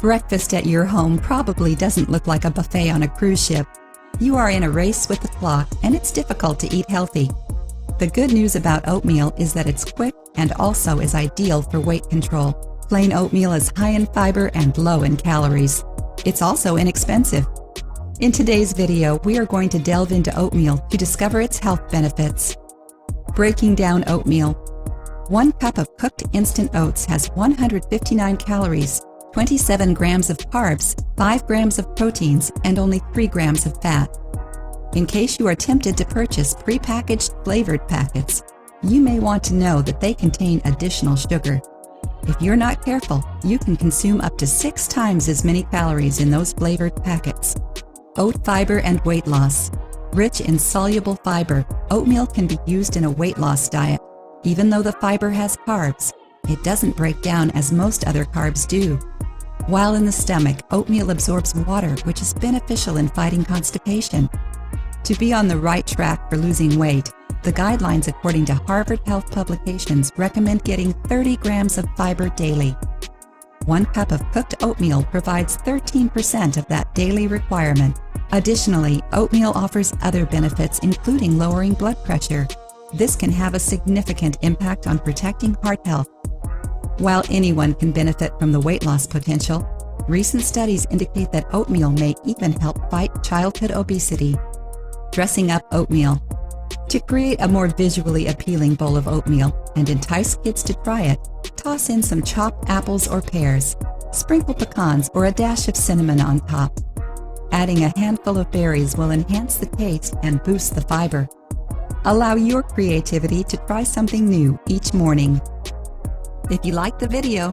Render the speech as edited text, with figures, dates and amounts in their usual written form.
Breakfast at your home probably doesn't look like a buffet on a cruise ship. You are in a race with the clock, and it's difficult to eat healthy. The good news about oatmeal is that it's quick and also is ideal for weight control. Plain oatmeal is high in fiber and low in calories. It's also inexpensive. In today's video, we are going to delve into oatmeal to discover its health benefits. Breaking down oatmeal. 1 cup of cooked instant oats has 159 calories, 27 grams of carbs, 5 grams of proteins, and only 3 grams of fat. In case you are tempted to purchase prepackaged flavored packets, you may want to know that they contain additional sugar. If you're not careful, you can consume up to 6 times as many calories in those flavored packets. Oat fiber and weight loss. Rich in soluble fiber, oatmeal can be used in a weight loss diet. Even though the fiber has carbs, it doesn't break down as most other carbs do. While in the stomach, oatmeal absorbs water, which is beneficial in fighting constipation. To be on the right track for losing weight, the guidelines according to Harvard Health Publications recommend getting 30 grams of fiber daily. 1 cup of cooked oatmeal provides 13% of that daily requirement. Additionally, oatmeal offers other benefits including lowering blood pressure. This can have a significant impact on protecting heart health. While anyone can benefit from the weight loss potential, recent studies indicate that oatmeal may even help fight childhood obesity. Dressing up oatmeal. To create a more visually appealing bowl of oatmeal and entice kids to try it, toss in some chopped apples or pears, sprinkle pecans or a dash of cinnamon on top. Adding a handful of berries will enhance the taste and boost the fiber. Allow your creativity to try something new each morning. If you liked the video,